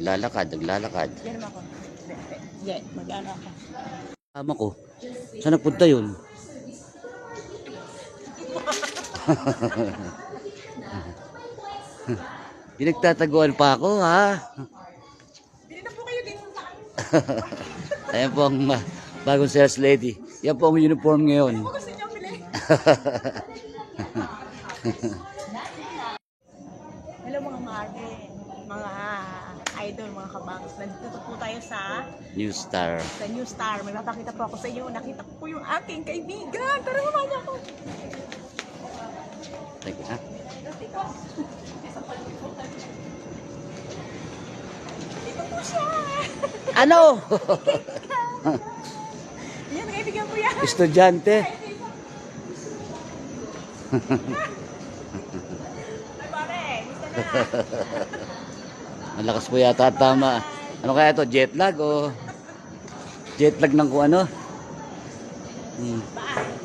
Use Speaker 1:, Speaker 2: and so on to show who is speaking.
Speaker 1: naglalakad.
Speaker 2: Yan naman ako. Yeah, mag-ano ako.
Speaker 1: Tama ko. Saan nagpunta yun? Pinagtataguan pa ako, ha?
Speaker 2: Bili na po kayo dito sa akin.
Speaker 1: Ayan po ang bagong sales lady. Yan po ang uniform ngayon.
Speaker 2: Ano gusto niyo bili? Hello mga mare, mga idol, mga kabangs. Nandito po tayo sa
Speaker 1: New Star.
Speaker 2: New Star. May mapakita po ako sa inyo. Nakita ko po yung aking kaibigan. Tara naman niya ako.
Speaker 1: Teka, ha?
Speaker 2: Dito po siya.
Speaker 1: Ano?
Speaker 2: Yan, kaibigan ko yan.
Speaker 1: Estudyante.
Speaker 2: Ay pare, gusto na.
Speaker 1: Malakas po yata tama. Ano kaya to? Jet lag o? Jet lag ng kung ano?
Speaker 2: Bye.